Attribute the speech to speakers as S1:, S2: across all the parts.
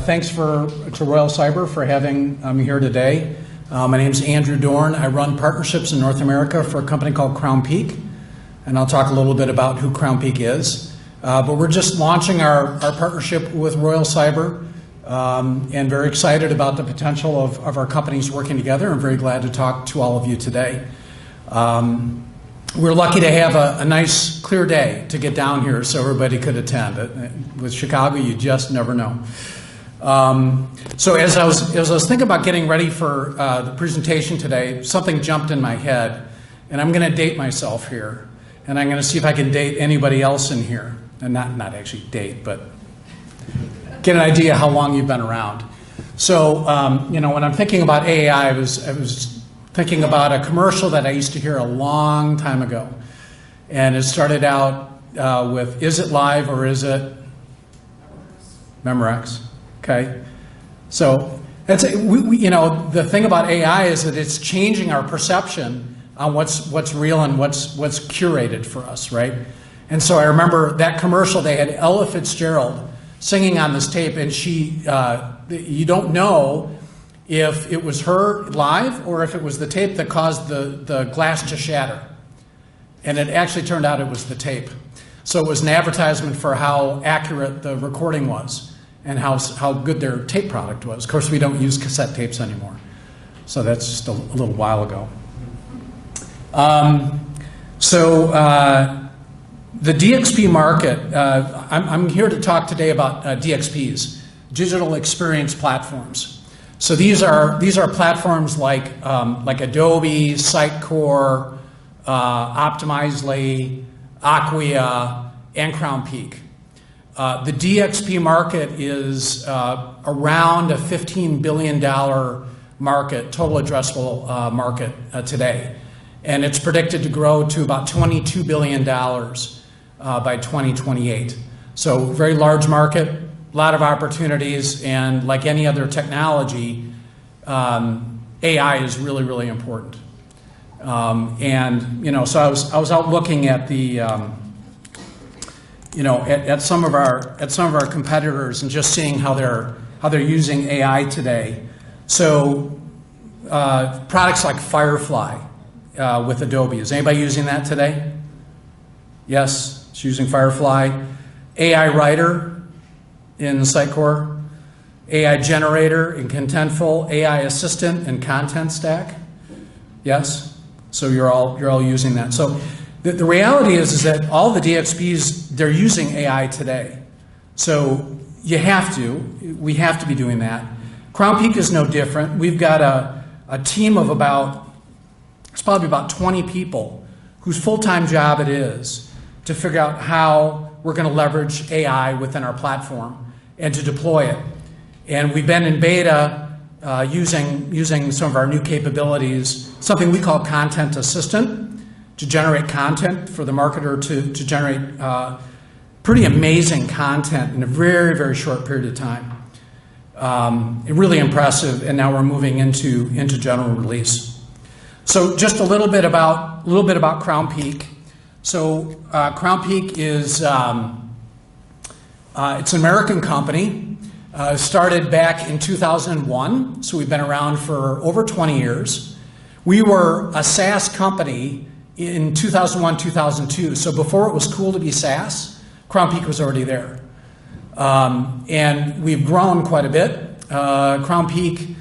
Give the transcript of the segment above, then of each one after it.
S1: thanks to Royal Cyber for having me here today. My name is Andrew Dorne. I run partnerships in North America for a company called Crown Peak, and I'll talk a little bit about who Crown Peak is. But we're just launching our partnership with Royal Cyber, and very excited about the potential of our companies working together. I'm very glad to talk to all of you today. We're lucky to have a nice, clear day to get down here so everybody could attend. With Chicago, you just never know. So as I was thinking about getting ready for the presentation today, something jumped in my head, and I'm going to date myself here, and I'm going to see if I can date anybody else in here, and not actually date, but get an idea how long you've been around. So when I'm thinking about AI, I was thinking about a commercial that I used to hear a long time ago, and it started out with, "Is it live or is it Memorex?" Okay, so that's the thing about AI is that it's changing our perception on what's real and what's curated for us, right? And so I remember that commercial. They had Ella Fitzgerald singing on this tape, and you don't know if it was her live or if it was the tape that caused the glass to shatter. And it actually turned out it was the tape. So it was an advertisement for how accurate the recording was and how good their tape product was. Of course, we don't use cassette tapes anymore. So that's just a little while ago. The DXP market, I'm here to talk today about DXPs, digital experience platforms. So these are platforms like Adobe, Sitecore, Optimizely, Acquia, and Crown Peak. The DXP market is around a $15 billion market, total addressable market today. And it's predicted to grow to about $22 billion by 2028. So very large market, a lot of opportunities, and like any other technology, AI is really, really important. So I was out looking at the at some of our competitors and just seeing how they're using AI today. So products like Firefly with Adobe, is anybody using that today? Yes, it's using Firefly. AI Writer in Sitecore, AI Generator in Contentful, AI Assistant in Content Stack. Yes, so you're all using that. So the reality is that all the DXPs, they're using AI today. So we have to be doing that. Crown Peak is no different. We've got a team of it's probably about 20 people whose full-time job it is to figure out how we're going to leverage AI within our platform and to deploy it. And we've been in beta using some of our new capabilities, something we call Content Assistant, to generate content for the marketer to generate pretty amazing content in a very, very short period of time. Really impressive, and now we're moving into general release. So just a little bit about Crown Peak. So Crown Peak is it's an American company. Started back in 2001, so we've been around for over 20 years. We were a SaaS company in 2001, 2002. So before it was cool to be SaaS, Crown Peak was already there. And we've grown quite a bit. Crown Peak,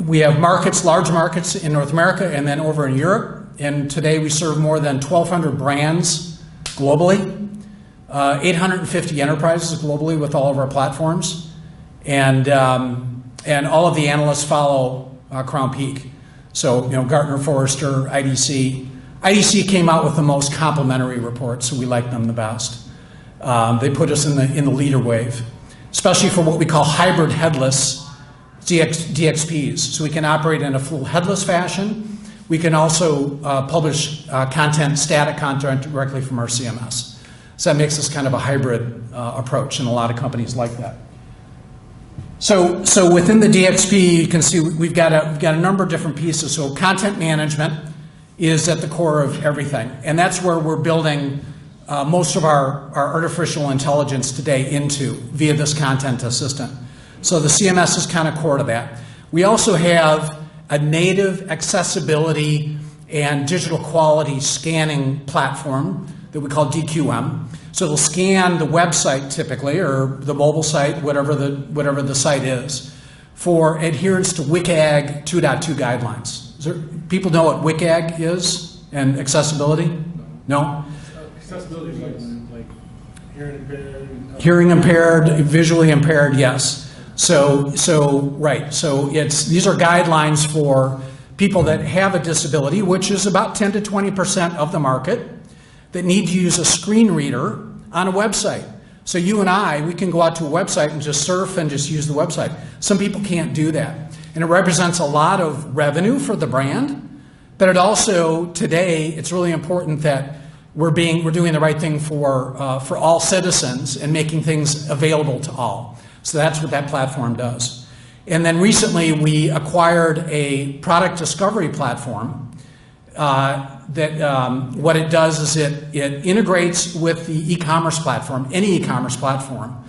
S1: we have large markets in North America and then over in Europe. And today we serve more than 1,200 brands globally, 850 enterprises globally with all of our platforms. And all of the analysts follow Crown Peak. So, Gartner, Forrester, IDC. IDC came out with the most complimentary report, so we like them the best. They put us in the leader wave, especially for what we call hybrid headless DXPs. So we can operate in a full headless fashion. We can also publish static content directly from our CMS. So that makes us kind of a hybrid approach, and a lot of companies like that. So within the DXP, you can see we've got a number of different pieces. So content management is at the core of everything, and that's where we're building most of our artificial intelligence today into via this content assistant. So the CMS is kind of core to that. We also have a native accessibility and digital quality scanning platform that we call DQM. So it'll scan the website typically, or the mobile site, whatever the site is, for adherence to WCAG 2.2 guidelines. People know what WCAG is and accessibility? No?
S2: Accessibility is like hearing impaired.
S1: Hearing impaired, visually impaired, yes. So these are guidelines for people that have a disability, which is about 10 to 20% of the market, that need to use a screen reader on a website. So you and I, we can go out to a website and just surf and just use the website. Some people can't do that. And it represents a lot of revenue for the brand, but it also, today, it's really important that we're doing the right thing for all citizens and making things available to all. So that's what that platform does. And then recently we acquired a product discovery platform that what it does is it integrates with the e-commerce platform, any e-commerce platform,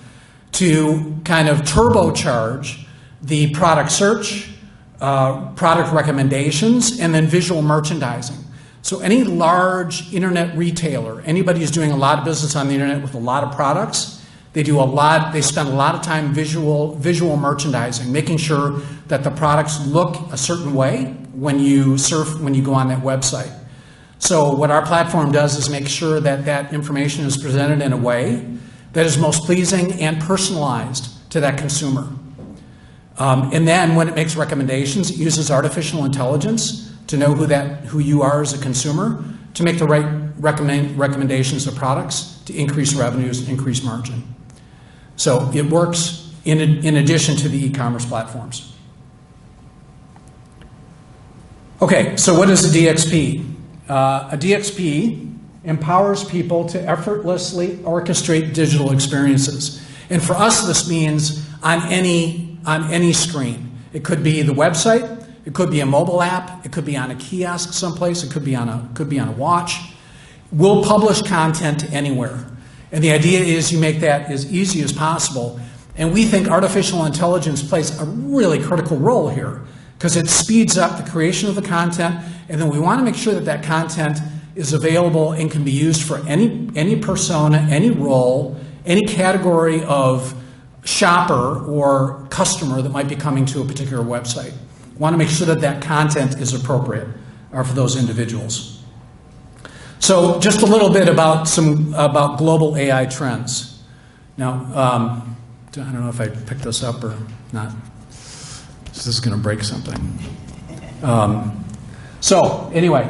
S1: to kind of turbocharge the product search, product recommendations, and then visual merchandising. So any large internet retailer, anybody who's doing a lot of business on the internet with a lot of products, they spend a lot of time visual merchandising, making sure that the products look a certain way when you go on that website. So what our platform does is make sure that that information is presented in a way that is most pleasing and personalized to that consumer. And then when it makes recommendations, it uses artificial intelligence to know who you are as a consumer, to make the right recommendations of products to increase revenues and increase margin. So it works in addition to the e-commerce platforms. Okay, so what is a DXP? A DXP empowers people to effortlessly orchestrate digital experiences. And for us, this means on any screen. It could be the website, it could be a mobile app, it could be on a kiosk someplace, it could be on a watch. We'll publish content anywhere. And the idea is you make that as easy as possible. And we think artificial intelligence plays a really critical role here because it speeds up the creation of the content, and then we want to make sure that that content is available and can be used for any persona, any role, any category of shopper or customer that might be coming to a particular website. We want to make sure that that content is appropriate for those individuals. So just a little bit about global AI trends. Now, I don't know if I picked this up or not. This is going to break something. So anyway,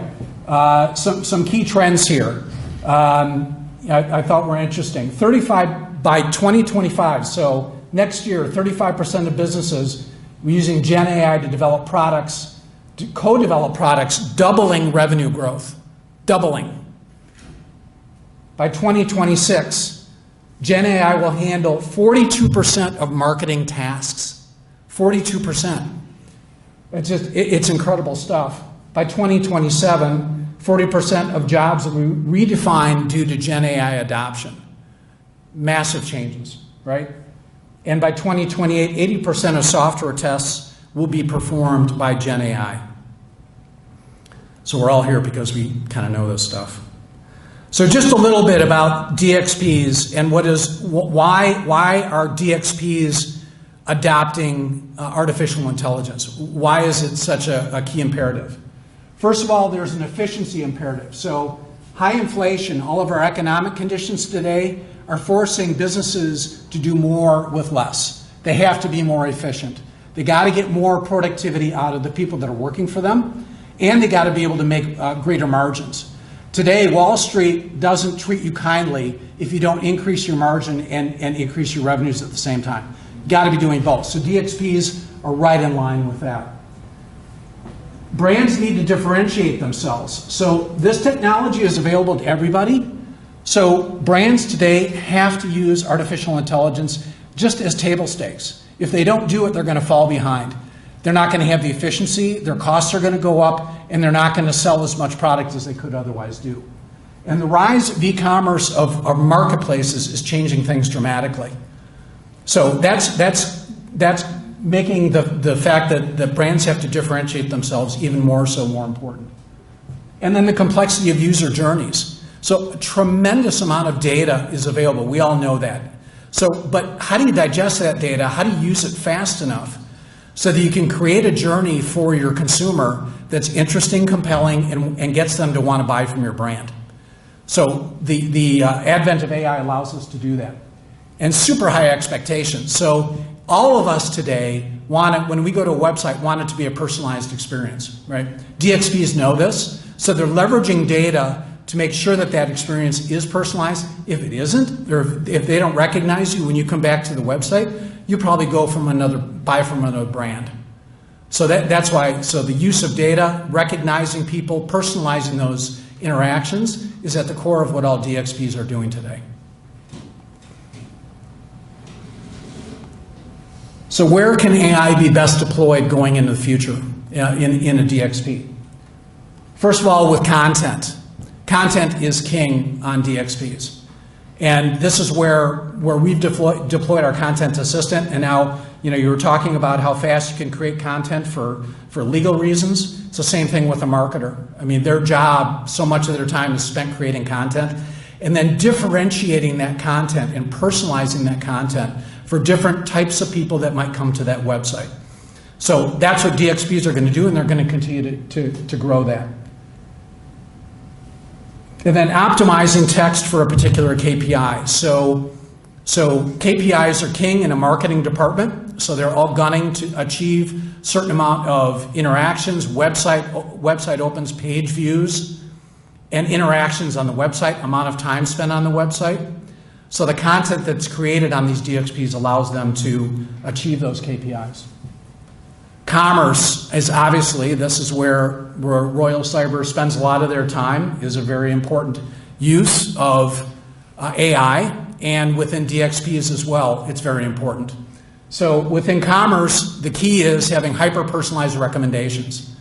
S1: some key trends here I thought were interesting. 35 by 2025, so next year, 35% of businesses were using Gen AI to develop products, to co-develop products, doubling revenue growth, doubling. By 2026, Gen AI will handle 42% of marketing tasks. 42%. It's incredible stuff. By 2027, 40% of jobs will be redefined due to Gen AI adoption. Massive changes, right? And by 2028, 80% of software tests will be performed by Gen AI. So we're all here because we kind of know this stuff. So just a little bit about DXPs and why are DXPs adopting artificial intelligence? Why is it such a key imperative? First of all, there's an efficiency imperative. So high inflation, all of our economic conditions today are forcing businesses to do more with less. They have to be more efficient. They got to get more productivity out of the people that are working for them, and they got to be able to make greater margins. Today, Wall Street doesn't treat you kindly if you don't increase your margin and increase your revenues at the same time. You got to be doing both. So DXPs are right in line with that. Brands need to differentiate themselves. So this technology is available to everybody. So brands today have to use artificial intelligence just as table stakes. If they don't do it, they're going to fall behind. They're not going to have the efficiency, their costs are going to go up, and they're not going to sell as much product as they could otherwise do. And the rise of e-commerce of marketplaces is changing things dramatically. So that's making the fact that brands have to differentiate themselves even more important. And then the complexity of user journeys. So a tremendous amount of data is available. We all know that. So, but how do you digest that data? How do you use it fast enough so that you can create a journey for your consumer that's interesting, compelling, and gets them to want to buy from your brand? So the advent of AI allows us to do that. And super high expectations. So all of us today want it, when we go to a website, want it to be a personalized experience, right? DXPs know this, so they're leveraging data to make sure that that experience is personalized. If it isn't, or if they don't recognize you when you come back to the website, you probably go buy from another brand. So that's why, so the use of data, recognizing people, personalizing those interactions is at the core of what all DXPs are doing today. So where can AI be best deployed going into the future in a DXP? First of all, with content. Content is king on DXPs. And this is where we've deployed our content assistant. And now, you were talking about how fast you can create content for legal reasons. It's the same thing with a marketer. I mean, their job, so much of their time is spent creating content and then differentiating that content and personalizing that content for different types of people that might come to that website. So that's what DXPs are going to do, and they're going to continue to grow that. And then optimizing text for a particular KPI. So KPIs are king in a marketing department, so they're all gunning to achieve a certain amount of interactions, website opens, page views, and interactions on the website, amount of time spent on the website. So the content that's created on these DXPs allows them to achieve those KPIs. Commerce is obviously, this is where Royal Cyber spends a lot of their time, is a very important use of AI, and within DXPs as well, it's very important. So within commerce, the key is having hyper-personalized recommendations.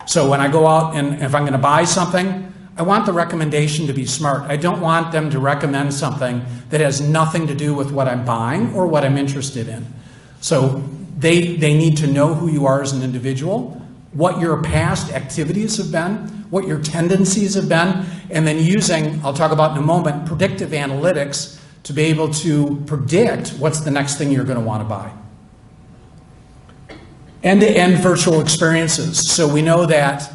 S1: So when I go out and if I'm going to buy something, I want the recommendation to be smart. I don't want them to recommend something that has nothing to do with what I'm buying or what I'm interested in. So they need to know who you are as an individual, what your past activities have been, what your tendencies have been, and then using, I'll talk about in a moment, predictive analytics to be able to predict what's the next thing you're going to want to buy. End-to-end virtual experiences. So we know that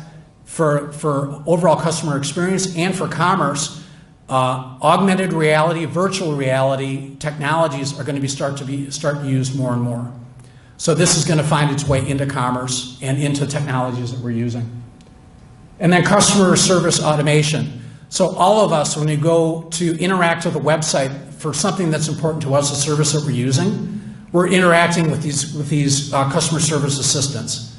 S1: for overall customer experience and for commerce, augmented reality, virtual reality technologies are going to start used more and more. So this is going to find its way into commerce and into technologies that we're using. And then customer service automation. So all of us, when we go to interact with a website for something that's important to us, a service that we're using, we're interacting with these customer service assistants.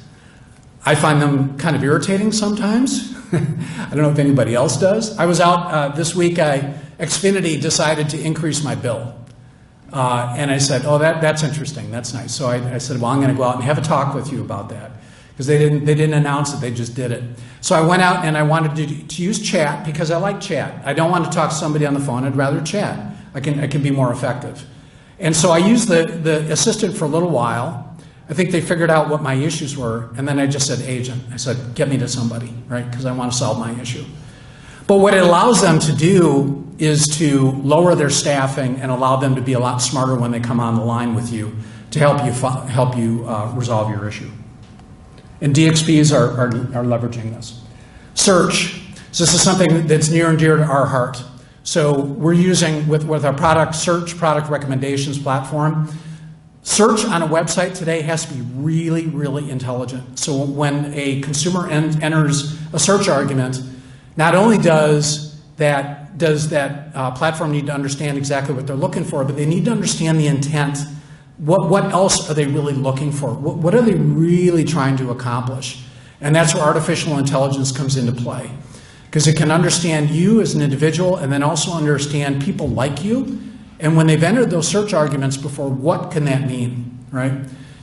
S1: I find them kind of irritating sometimes. I don't know if anybody else does. I was out this week, Xfinity decided to increase my bill. And I said, oh, that's interesting, that's nice. So I said, well, I'm going to go out and have a talk with you about that. Because they didn't announce it, they just did it. So I went out and I wanted to use chat because I like chat. I don't want to talk to somebody on the phone, I'd rather chat. I can be more effective. And so I used the assistant for a little while. I think they figured out what my issues were, and then I just said agent. I said, get me to somebody, right? Because I want to solve my issue. But what it allows them to do is to lower their staffing and allow them to be a lot smarter when they come on the line with you to help you resolve your issue. And DXPs are leveraging this. Search. So this is something that's near and dear to our heart. So we're using, with our product search, product recommendations platform, search on a website today has to be really, really intelligent. So when a consumer enters a search argument, not only does that platform need to understand exactly what they're looking for, but they need to understand the intent. What else are they really looking for? What are they really trying to accomplish? And that's where artificial intelligence comes into play. Because it can understand you as an individual and then also understand people like you. And when they've entered those search arguments before, what can that mean, right?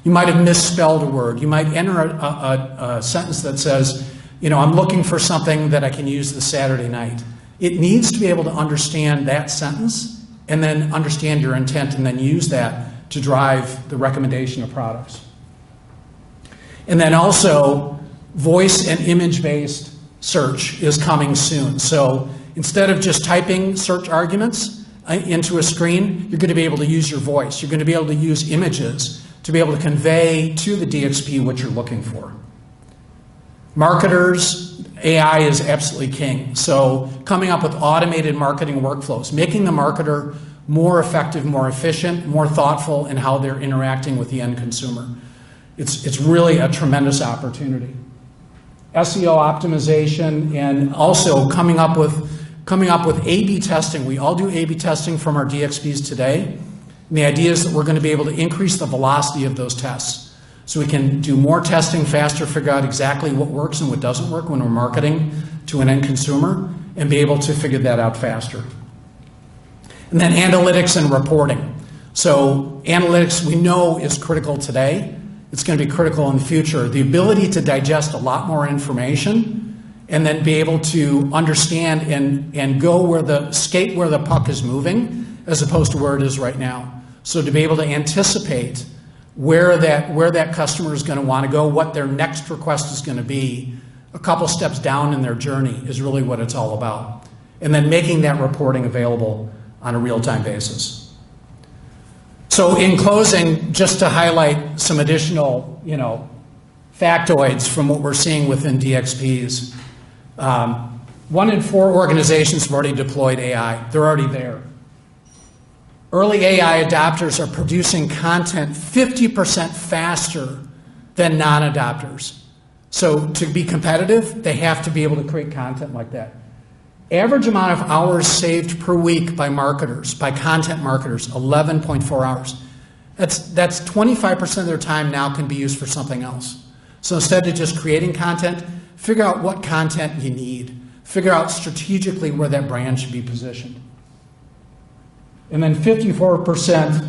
S1: You might have misspelled a word. You might enter a sentence that says, I'm looking for something that I can use this Saturday night. it needs to be able to understand that sentence and then understand your intent and then use that to drive the recommendation of products. And then also, voice and image-based search is coming soon. So instead of just typing search arguments into a screen, you're going to be able to use your voice. You're going to be able to use images to be able to convey to the DXP what you're looking for. Marketers, AI is absolutely king. So coming up with automated marketing workflows, making the marketer more effective, more efficient, more thoughtful in how they're interacting with the end consumer. It's really a tremendous opportunity. SEO optimization and also coming up with A/B testing. We all do A/B testing from our DXPs today. And the idea is that we're going to be able to increase the velocity of those tests. So we can do more testing faster, figure out exactly what works and what doesn't work when we're marketing to an end consumer, and be able to figure that out faster. And then analytics and reporting. So analytics we know is critical today. It's going to be critical in the future. The ability to digest a lot more information and then be able to understand and go skate where the puck is moving as opposed to where it is right now. So to be able to anticipate where that customer is going to want to go, what their next request is going to be, a couple steps down in their journey is really what it's all about. And then making that reporting available on a real-time basis. So in closing, just to highlight some additional, factoids from what we're seeing within DXPs. 1 in 4 organizations have already deployed AI. They're already there. Early AI adopters are producing content 50% faster than non-adopters. So to be competitive, they have to be able to create content like that. Average amount of hours saved per week by marketers, by content marketers, 11.4 hours. That's 25% of their time now can be used for something else. So instead of just creating content, figure out what content you need. Figure out strategically where that brand should be positioned. And then 54%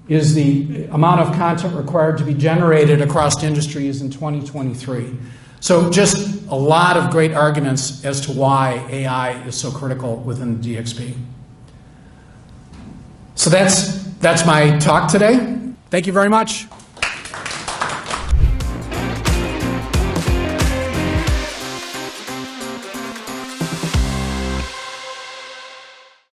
S1: is the amount of content required to be generated across industries in 2023. So just a lot of great arguments as to why AI is so critical within the DXP. So that's my talk today. Thank you very much.